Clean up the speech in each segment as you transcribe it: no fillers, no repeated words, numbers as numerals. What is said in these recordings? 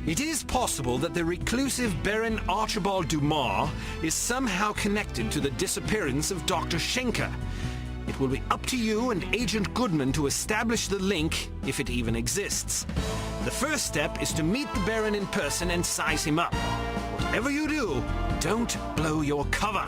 It is possible that the reclusive Baron Archibald Dumas is somehow connected to the disappearance of Dr. Schenker. It will be up to you and Agent Goodman to establish the link, if it even exists. The first step is to meet the Baron in person and size him up. Whatever you do, don't blow your cover.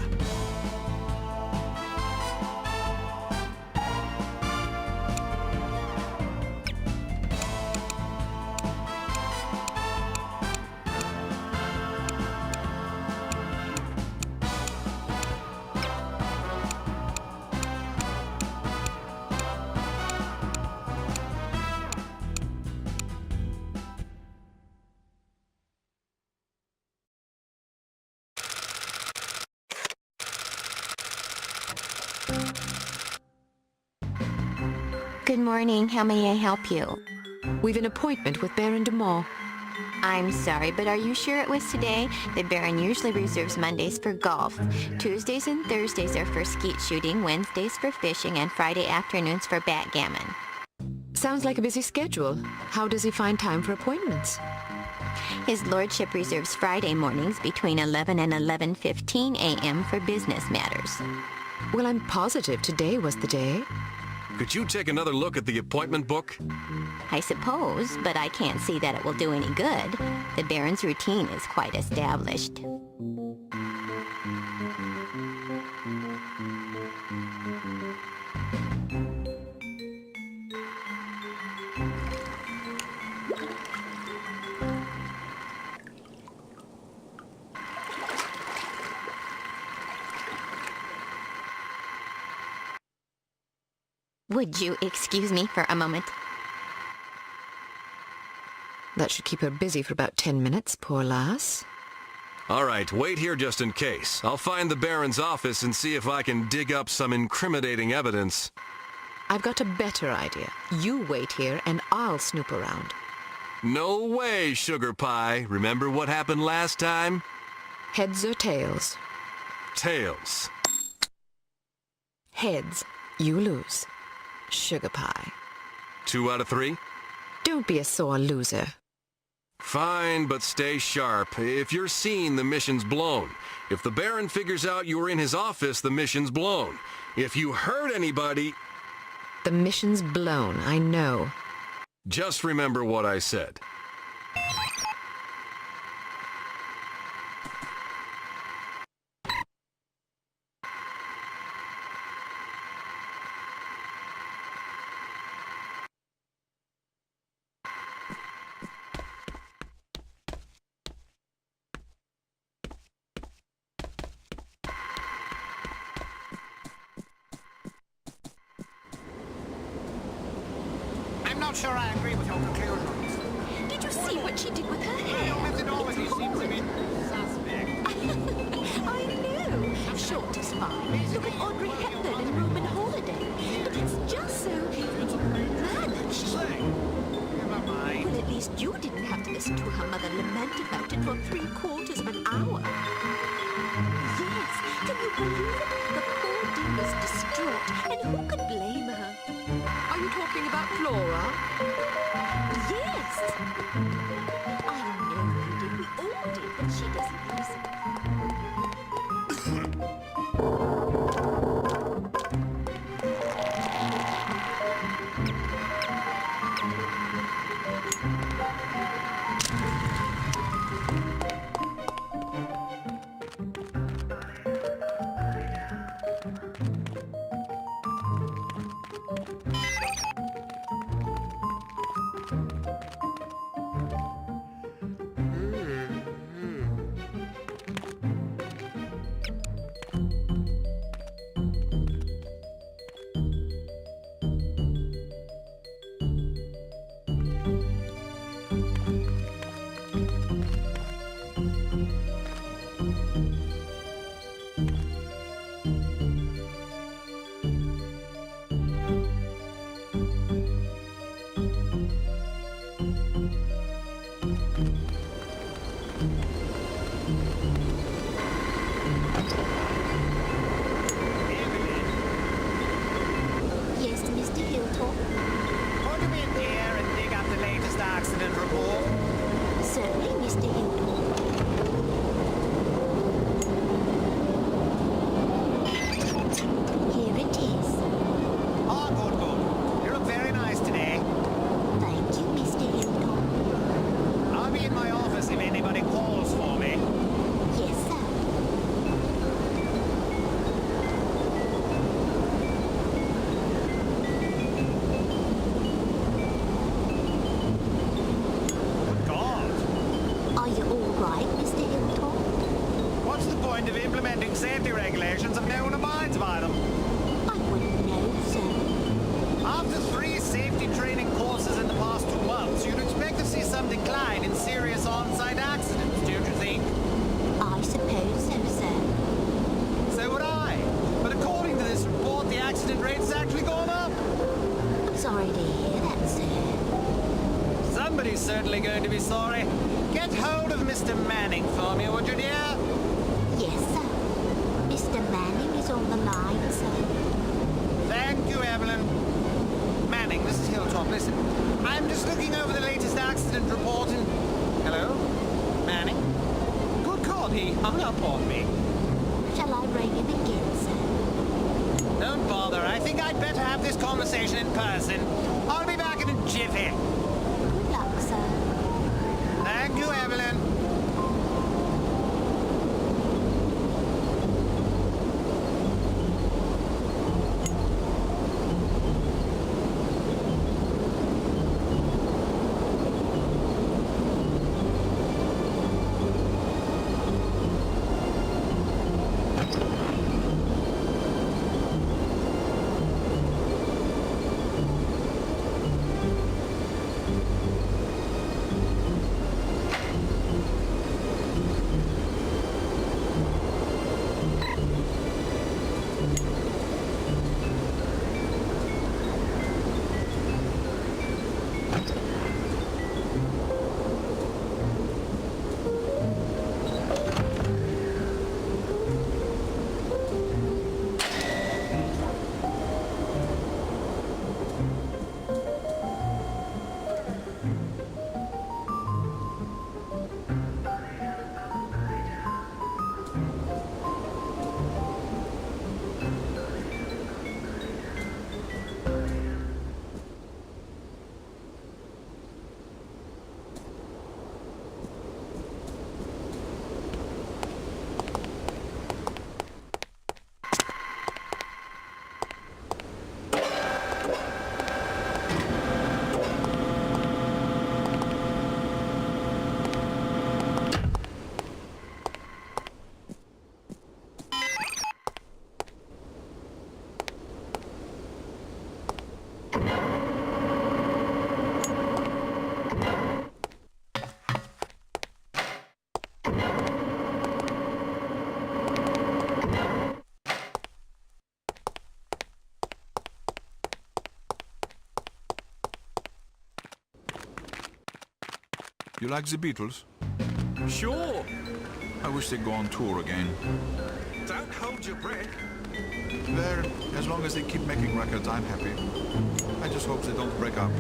Good morning. How may I help you? We've an appointment with Baron Dumas. I'm sorry, but are you sure it was today? The Baron usually reserves Mondays for golf. Tuesdays and Thursdays are for skeet shooting, Wednesdays for fishing, and Friday afternoons for backgammon. Sounds like a busy schedule. How does he find time for appointments? His lordship reserves Friday mornings between 11 and 11:15 a.m. for business matters. Well, I'm positive today was the day. Could you take another look at the appointment book? I suppose, but I can't see that it will do any good. The Baron's routine is quite established. Would you excuse me for a moment? That should keep her busy for about 10 minutes, poor lass. All right, wait here just in case. I'll find the Baron's office and see if I can dig up some incriminating evidence. I've got a better idea. You wait here and I'll snoop around. No way, Sugar Pie. Remember what happened last time? Heads or tails? Tails. Heads. You lose. Sugar Pie. 2 out of 3? Don't be a sore loser. Fine, but stay sharp. If you're seen, the mission's blown. If the Baron figures out you were in his office, the mission's blown. If you hurt anybody... The mission's blown, I know. Just remember what I said. I'm not sure I agree with your conclusions. Did you see what she did with her hair? Your methodology seems a bit suspect. I know. Short is fine. Look at Audrey Hepburn in Roman Holiday. But it's just so managed. Never mind. Well, at least you didn't have to listen to her mother lament about it for 3/4 of an hour. Yes, can you believe it? The poor dear was distraught, and who could blame her? Are you talking about Flora? Yes! I know you did. We all did, but she doesn't listen. Put him in here and dig up the latest accident report. Certainly, Mr. Hildon. Here it is. Oh, good, good. You look very nice today. Thank you, Mr. Hildon. I'll be in my office if anybody calls for me. Yes, sir. God, Are you all right, Mr. Hildon? what's the point of implementing safety regulations if no one abides by them? I wouldn't know, sir. After 3 safety training courses in the past 2 months, you'd expect to see some decline in serious on-site accidents, don't you think? I suppose so, sir. So would I. But according to this report, the accident rate has actually gone up. I'm sorry to hear that, sir. Somebody's certainly going to be sorry. Get hold of Mr. Manning for me, would you, dear? Yes, sir. Mr. Manning is on the line, sir. Thank you, Evelyn. Manning, this is Hilltop. Listen, I'm just looking over the latest accident report and... Hello? Manning? Good God, he hung up on me. Shall I ring him again, sir? Don't bother. I think I'd better have this conversation in person. I'll be back in a jiffy. Good luck, sir. Thank you, Evelyn. You like the Beatles? Sure. I wish they'd go on tour again. Don't hold your breath. Well, as long as they keep making records, I'm happy. I just hope they don't break up.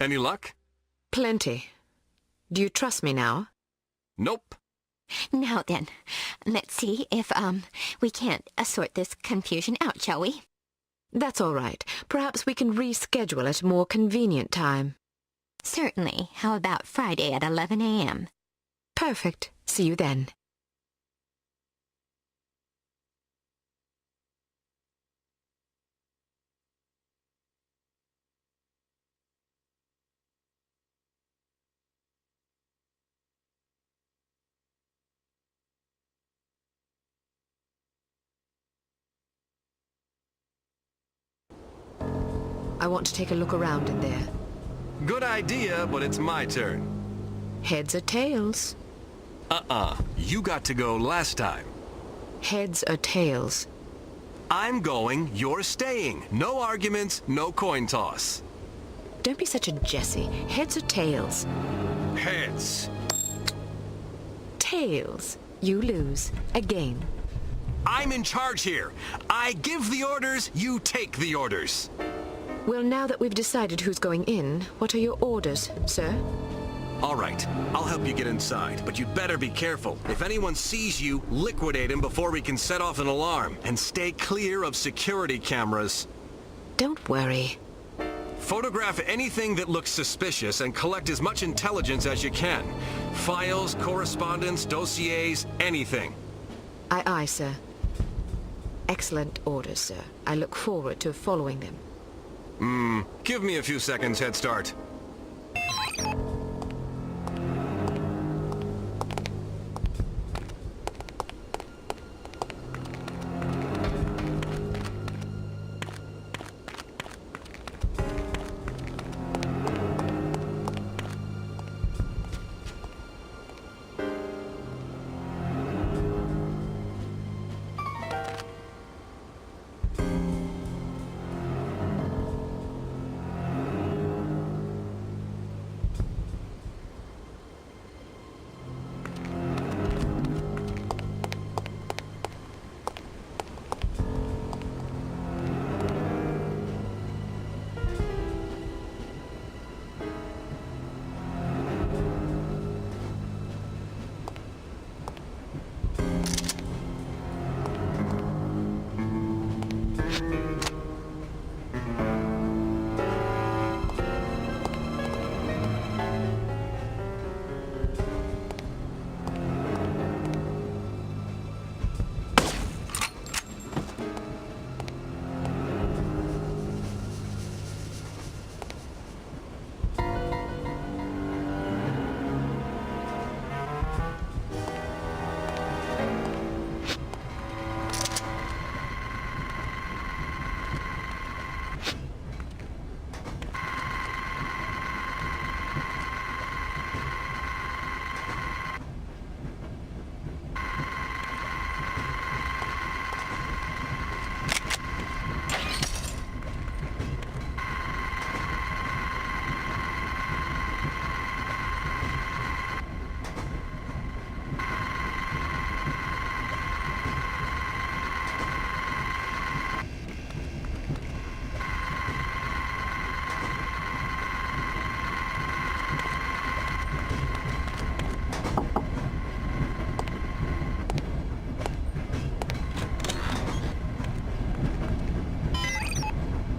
Any luck? Plenty. Do you trust me now? Nope. Now then, let's see if, we can't sort this confusion out, shall we? That's all right. Perhaps we can reschedule at a more convenient time. Certainly. How about Friday at 11 a.m.? Perfect. See you then. I want to take a look around in there. Good idea, but it's my turn. Heads or tails? You got to go last time. Heads or tails? I'm going, you're staying. No arguments, no coin toss. Don't be such a Jessie. Heads or tails? Heads. Tails. You lose. Again. I'm in charge here. I give the orders, you take the orders. Well, now that we've decided who's going in, what are your orders, sir? All right, I'll help you get inside, but you'd better be careful. If anyone sees you, liquidate him before we can set off an alarm, and stay clear of security cameras. Don't worry. Photograph anything that looks suspicious and collect as much intelligence as you can. Files, correspondence, dossiers, anything. Aye, aye, sir. Excellent orders, sir. I look forward to following them. Give me a few seconds head start.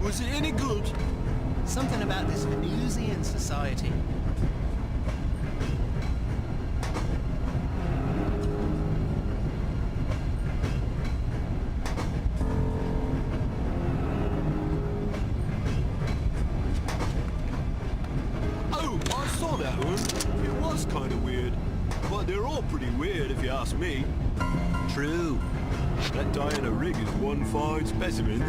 Was it any good? Something about this Venusian society. Oh, I saw that one. It was kind of weird. But they're all pretty weird if you ask me. True. That Diana Rigg is one fine specimen.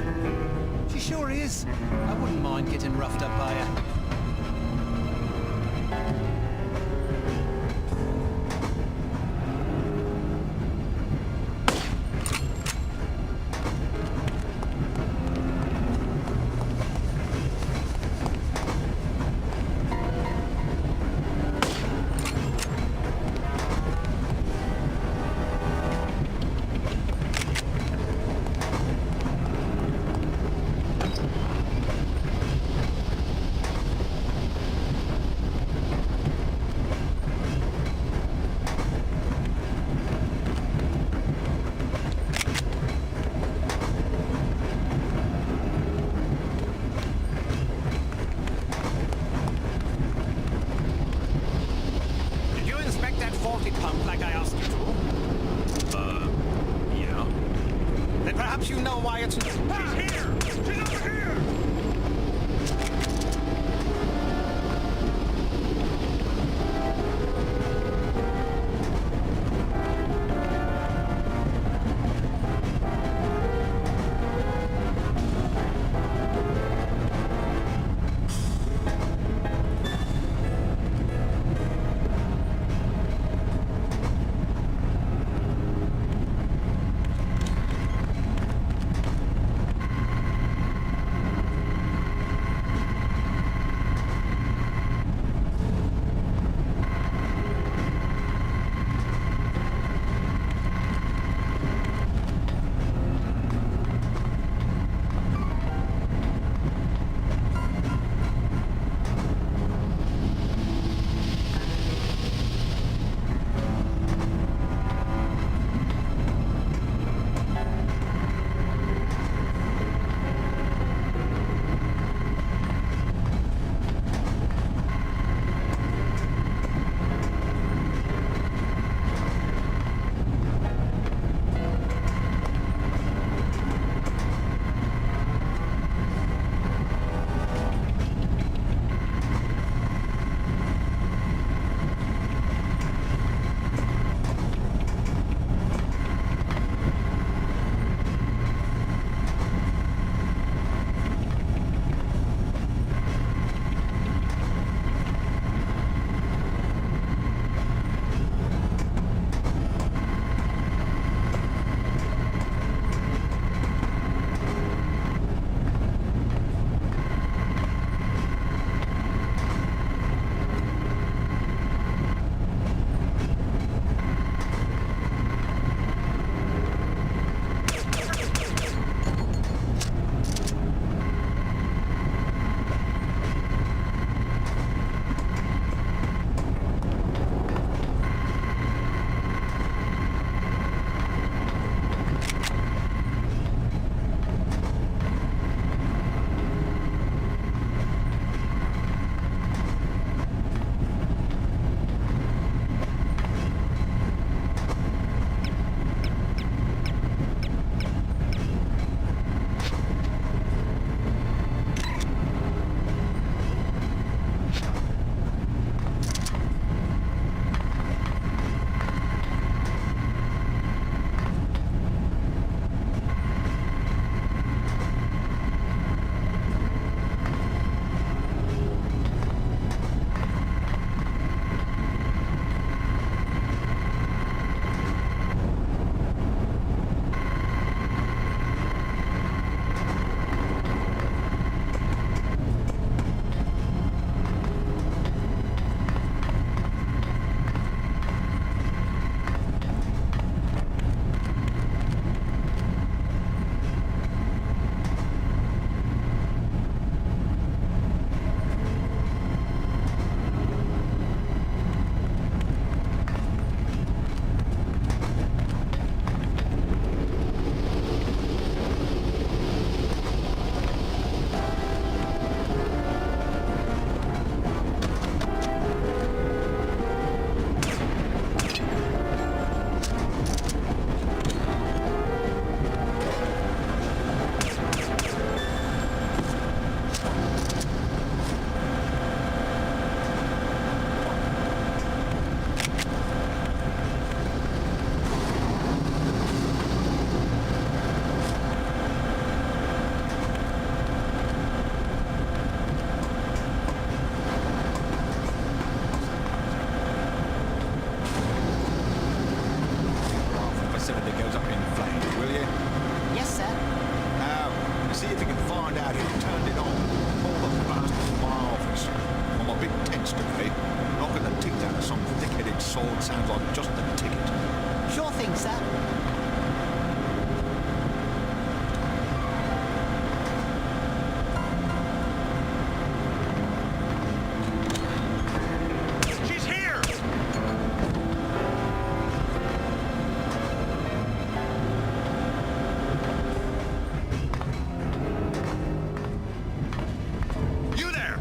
She sure is. I wouldn't mind getting roughed up by her. aortic pump like I asked you to? Yeah. Then perhaps you know why it's... Ah, here! She's over here! sounds like just the ticket. Sure thing, sir. She's here! You there!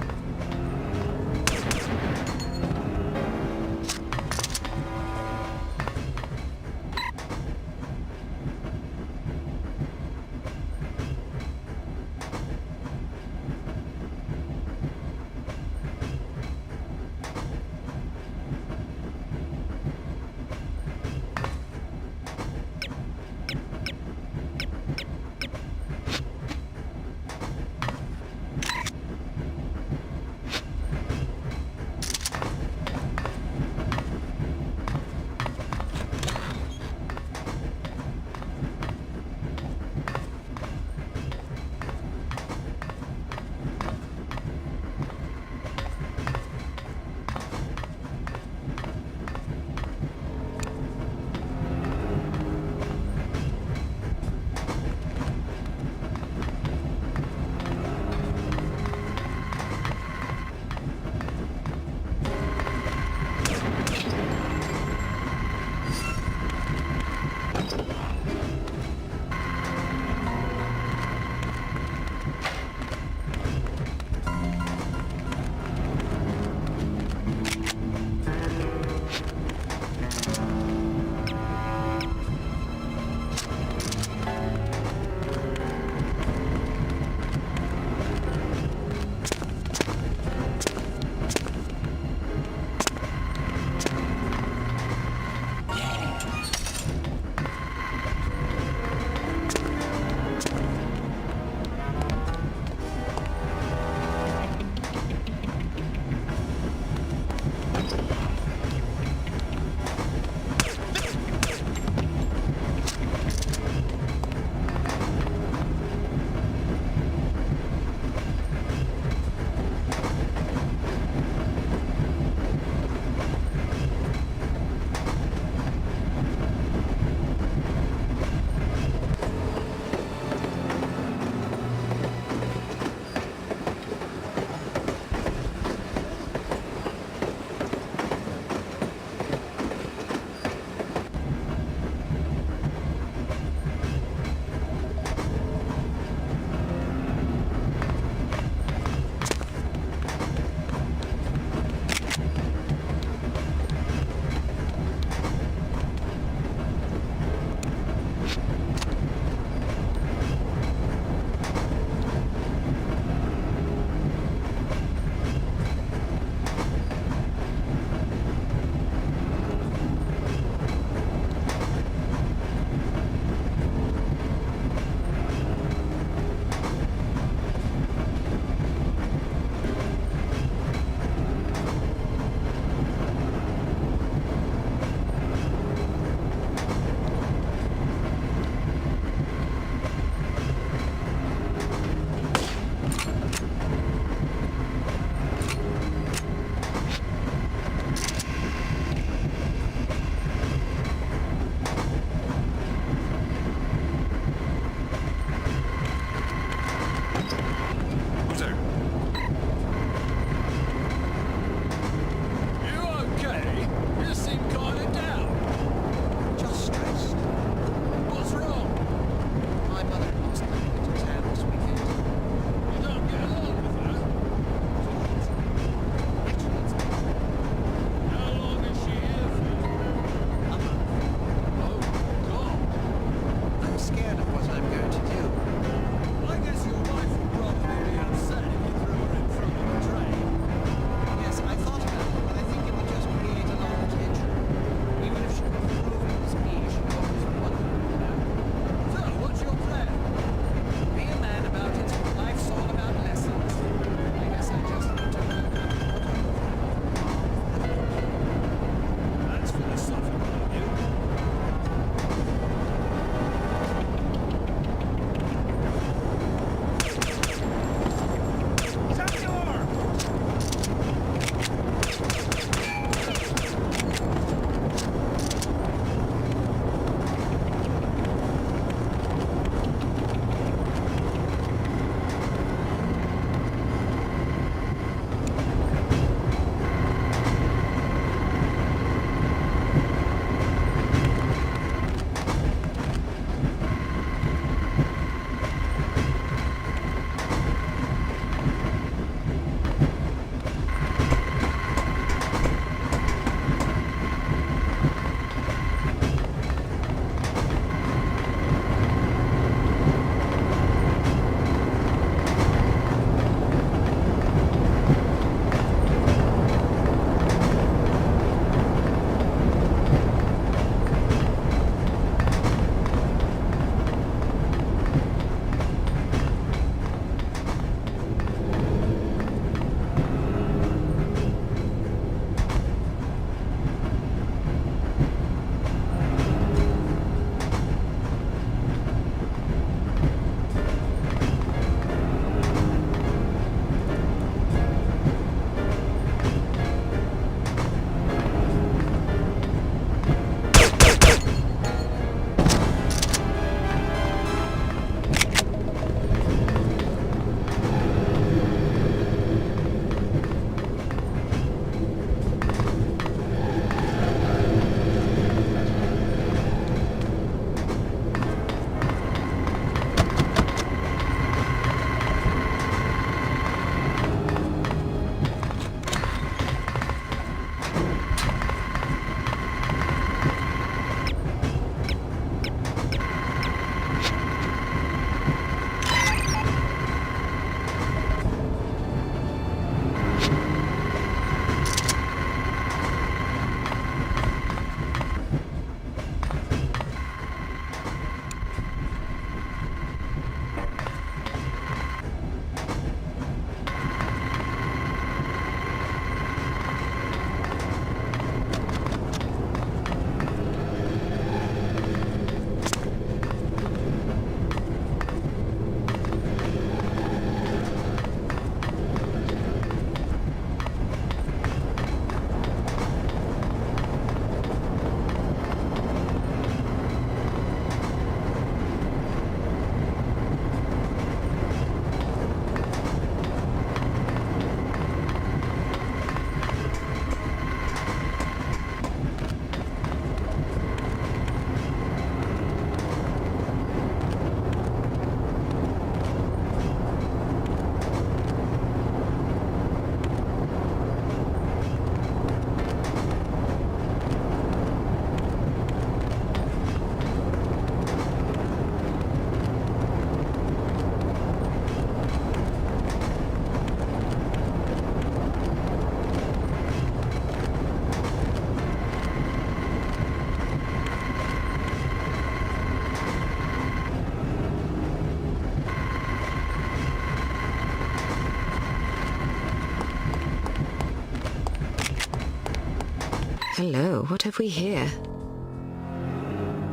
what have we here?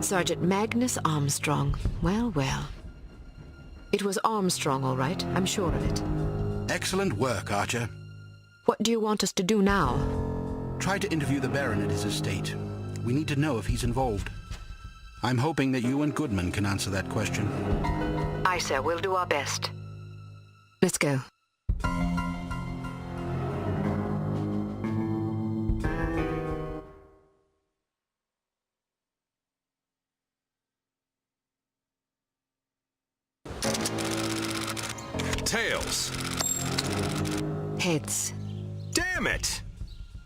Sergeant Magnus Armstrong. Well, well. It was Armstrong, all right. I'm sure of it. Excellent work, Archer. What do you want us to do now? Try to interview the Baron at his estate. We need to know if he's involved. I'm hoping that you and Goodman can answer that question. Aye, sir. We'll do our best. Let's go. Tails. Heads. Damn it!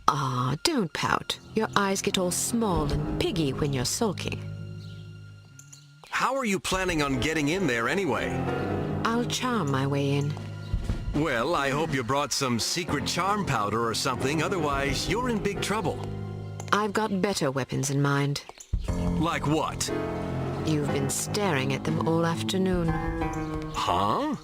Ah, don't pout. Your eyes get all small and piggy when you're sulking. How are you planning on getting in there anyway? I'll charm my way in. Well, I hope you brought some secret charm powder or something, otherwise you're in big trouble. I've got better weapons in mind. Like what? You've been staring at them all afternoon. Huh?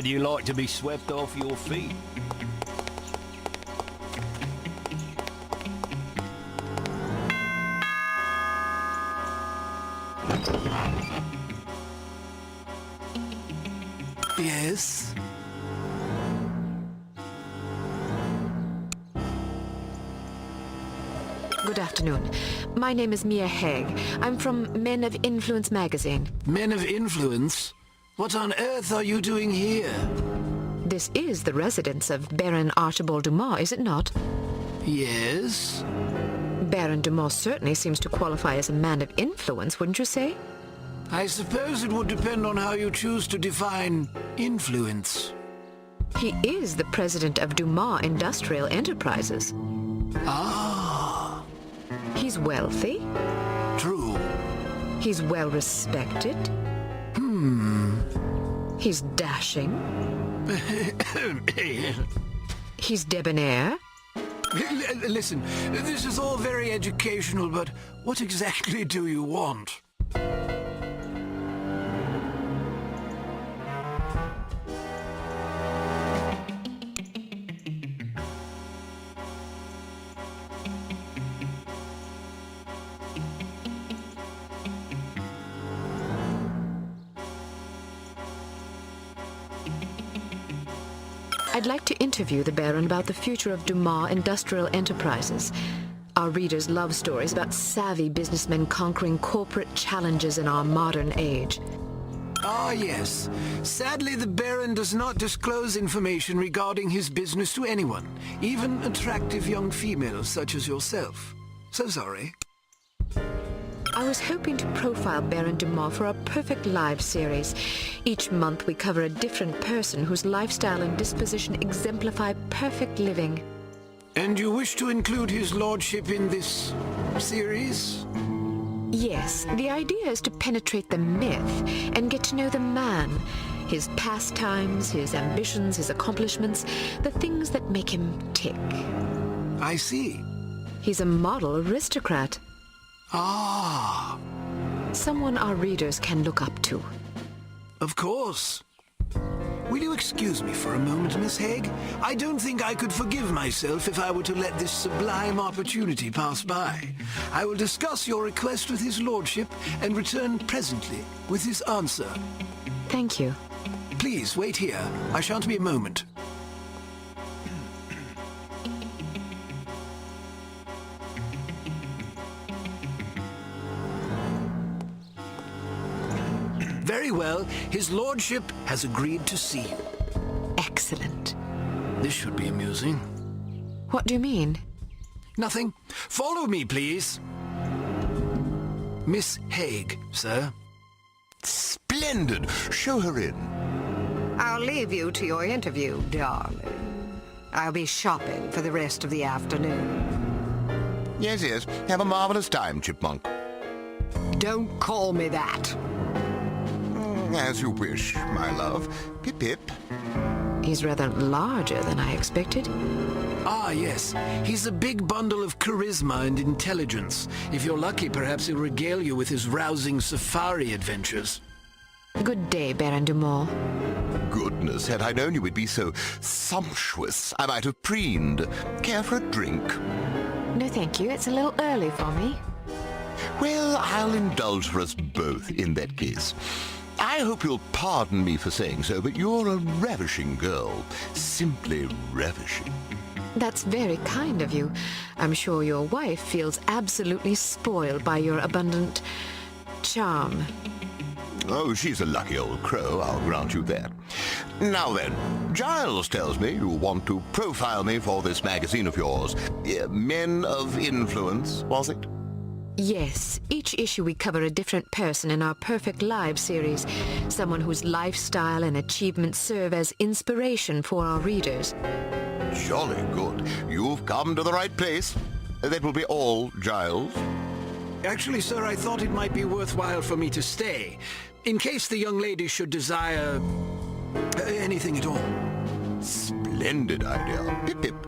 How do you like to be swept off your feet? Yes? Good afternoon. My name is Mia Haig. I'm from Men of Influence magazine. Men of influence? What on earth are you doing here? This is the residence of Baron Archibald Dumas, is it not? Yes? Baron Dumas certainly seems to qualify as a man of influence, wouldn't you say? I suppose it would depend on how you choose to define influence. He is the president of Dumas Industrial Enterprises. Ah, He's wealthy. true. He's well respected. He's dashing. He's debonair. Listen, this is all very educational, but what exactly do you want? I'd like to interview the Baron about the future of Dumas Industrial Enterprises. Our readers love stories about savvy businessmen conquering corporate challenges in our modern age. Ah, yes. Sadly, the Baron does not disclose information regarding his business to anyone, even attractive young females such as yourself. So sorry. I was hoping to profile Baron Dumas for a Perfect Lives series. Each month we cover a different person whose lifestyle and disposition exemplify perfect living. And you wish to include his lordship in this series? Yes, the idea is to penetrate the myth and get to know the man, his pastimes, his ambitions, his accomplishments, the things that make him tick. I see. He's a model aristocrat, Ah, someone our readers can look up to. of course. Will you excuse me for a moment, Miss Haig? I don't think I could forgive myself if I were to let this sublime opportunity pass by. I will discuss your request with his lordship and return presently with his answer. Thank you. Please, wait here. I shan't be a moment. Very well. His lordship has agreed to see you. Excellent. This should be amusing. What do you mean? Nothing. Follow me, please. Miss Haig, sir. Splendid. Show her in. I'll leave you to your interview, darling. I'll be shopping for the rest of the afternoon. Yes, yes. Have a marvelous time, Chipmunk. Don't call me that. As you wish, my love. Pip-pip. He's rather larger than I expected. Ah, yes. He's a big bundle of charisma and intelligence. If you're lucky, perhaps he'll regale you with his rousing safari adventures. Good day, Baron Dumont. Goodness, had I known you would be so sumptuous, I might have preened. Care for a drink? No, thank you. It's a little early for me. Well, I'll indulge for us both in that case. I hope you'll pardon me for saying so, but you're a ravishing girl. Simply ravishing. That's very kind of you. I'm sure your wife feels absolutely spoiled by your abundant charm. Oh, she's a lucky old crow, I'll grant you that. Now then, Giles tells me you want to profile me for this magazine of yours. Men of Influence, was it? Yes, each issue we cover a different person in our Perfect Lives series. Someone whose lifestyle and achievements serve as inspiration for our readers. Jolly good. You've come to the right place. That will be all, Giles. Actually, sir, I thought it might be worthwhile for me to stay, in case the young lady should desire anything at all. Splendid idea. Pip-pip.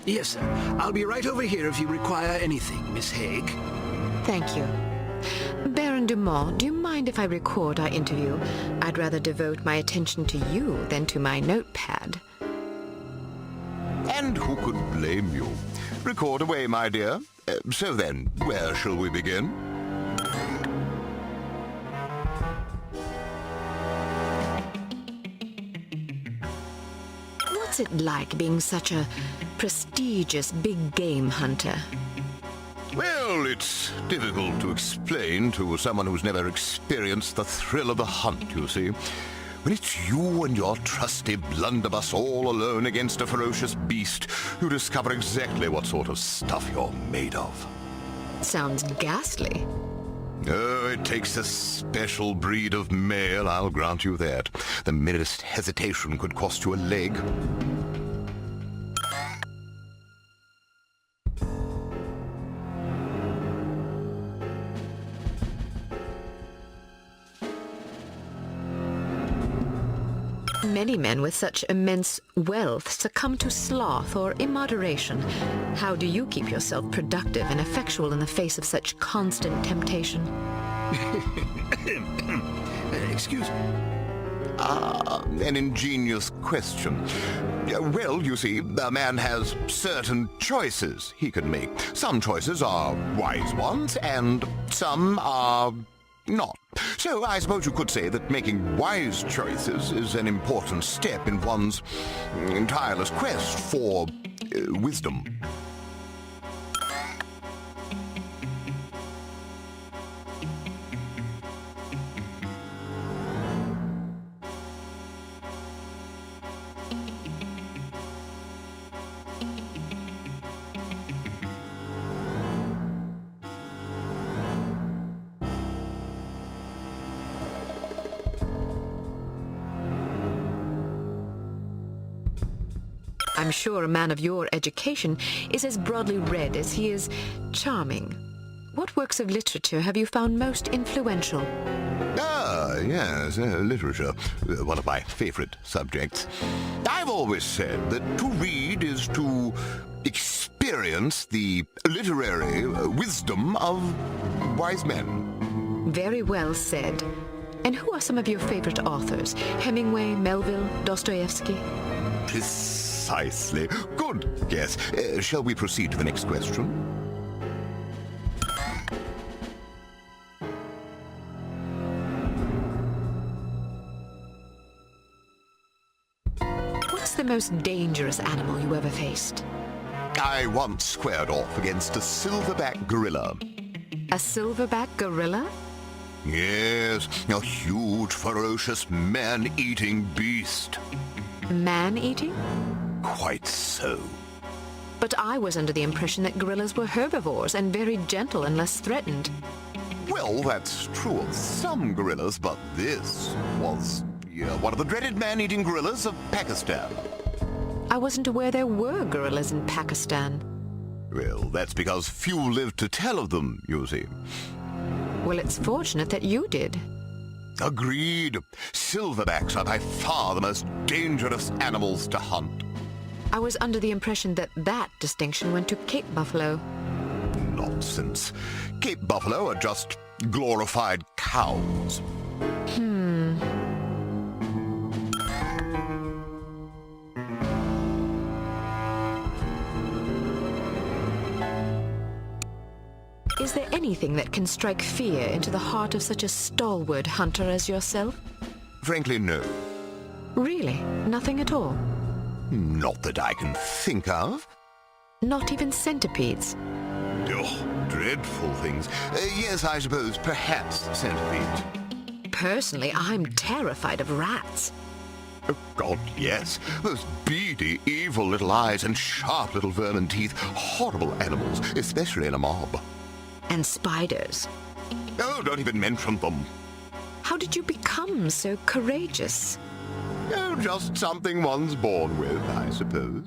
Yes, sir. I'll be right over here if you require anything, Miss Haig. Thank you. Baron Dumont, do you mind if I record our interview? I'd rather devote my attention to you than to my notepad. And who could blame you? Record away, my dear. So then, where shall we begin? What's it like being such a prestigious big game hunter? Well, it's difficult to explain to someone who's never experienced the thrill of the hunt, you see. When it's you and your trusty blunderbuss all alone against a ferocious beast, you discover exactly what sort of stuff you're made of. Sounds ghastly. Oh, it takes a special breed of male, I'll grant you that. The merest hesitation could cost you a leg. Many men with such immense wealth succumb to sloth or immoderation. How do you keep yourself productive and effectual in the face of such constant temptation? Excuse me. An ingenious question. Well, you see, a man has certain choices he can make. Some choices are wise ones, and some are not. So I suppose you could say that making wise choices is an important step in one's tireless quest for wisdom. I'm sure a man of your education is as broadly read as he is charming. What works of literature have you found most influential? Ah, yes, literature. One of my favorite subjects. I've always said that to read is to experience the literary wisdom of wise men. Very well said. And who are some of your favorite authors? Hemingway, Melville, Dostoevsky? Precisely. Good guess. Shall we proceed to the next question? What's the most dangerous animal you ever faced? I once squared off against a silverback gorilla. A silverback gorilla? Yes, a huge, ferocious, man-eating beast. Man-eating? Quite so. But I was under the impression that gorillas were herbivores and very gentle and less threatened. Well, that's true of some gorillas, but this was one of the dreaded man-eating gorillas of Pakistan. I wasn't aware there were gorillas in Pakistan. Well, that's because few lived to tell of them, you see. Well, it's fortunate that you did. Agreed. Silverbacks are by far the most dangerous animals to hunt. I was under the impression that that distinction went to Cape buffalo. Nonsense. Cape buffalo are just glorified cows. Is there anything that can strike fear into the heart of such a stalwart hunter as yourself? Frankly, no. Really? Nothing at all? Not that I can think of. Not even centipedes? Oh, dreadful things. Yes, I suppose, perhaps centipedes. Personally, I'm terrified of rats. Oh, God, yes. Those beady, evil little eyes and sharp little vermin teeth. Horrible animals, especially in a mob. And spiders. Oh, don't even mention them. How did you become so courageous? Oh, just something one's born with, I suppose.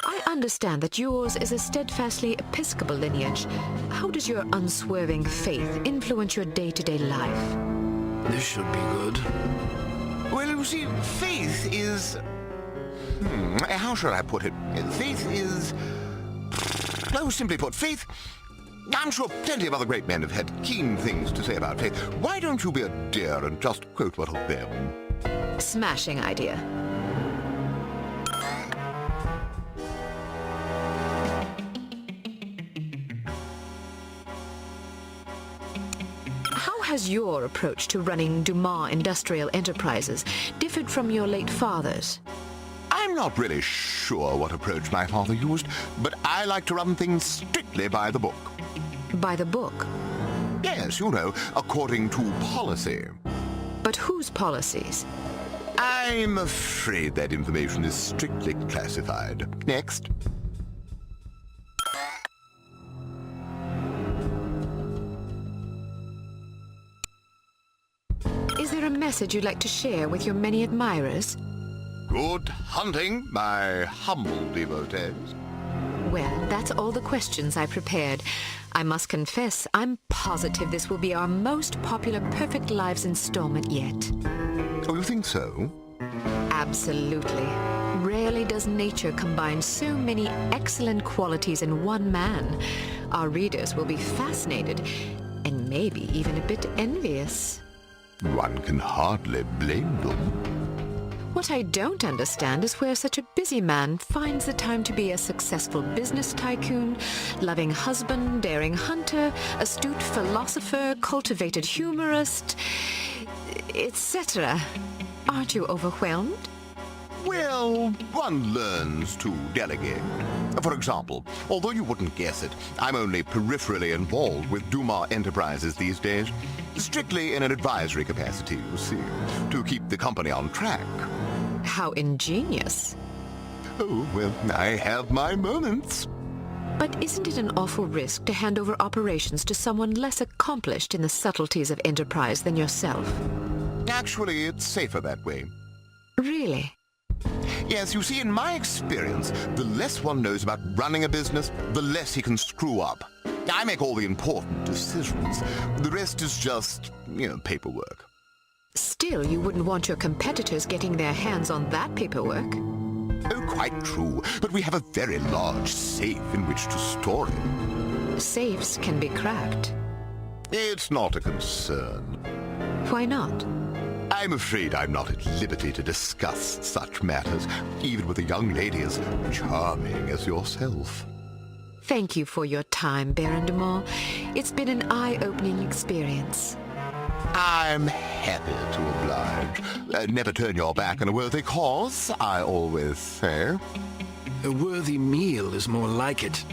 I understand that yours is a steadfastly Episcopal lineage. How does your unswerving faith influence your day-to-day life? This should be good. Well, you see, faith is... how shall I put it? Faith is... Oh, simply put, faith... I'm sure plenty of other great men have had keen things to say about faith. Why don't you be a dear and just quote one of them? Smashing idea. How has your approach to running Dumas Industrial Enterprises differed from your late father's? I'm not really sure what approach my father used, but I like to run things strictly by the book. By the book? Yes, you know, according to policy. But whose policies? I'm afraid that information is strictly classified. Next. Is there a message you'd like to share with your many admirers? Good hunting, my humble devotees. Well, that's all the questions I prepared. I must confess, I'm positive this will be our most popular Perfect Lives installment yet. Oh, you think so? Absolutely. Rarely does nature combine so many excellent qualities in one man. Our readers will be fascinated and maybe even a bit envious. One can hardly blame them. What I don't understand is where such a busy man finds the time to be a successful business tycoon, loving husband, daring hunter, astute philosopher, cultivated humorist, etc. Aren't you overwhelmed? Well, one learns to delegate. For example, although you wouldn't guess it, I'm only peripherally involved with Dumas Enterprises these days. Strictly in an advisory capacity, you see, to keep the company on track. How ingenious. Oh, well, I have my moments. But isn't it an awful risk to hand over operations to someone less accomplished in the subtleties of enterprise than yourself? Actually, it's safer that way. Really? Yes, you see, in my experience, the less one knows about running a business, the less he can screw up. I make all the important decisions. The rest is just, paperwork. Still, you wouldn't want your competitors getting their hands on that paperwork. Oh, quite true. But we have a very large safe in which to store it. Safes can be cracked. It's not a concern. Why not? I'm afraid I'm not at liberty to discuss such matters, even with a young lady as charming as yourself. Thank you for your time, Baron de Mar. It's been an eye-opening experience. I'm happy to oblige. Never turn your back on a worthy cause, I always say. A worthy meal is more like it.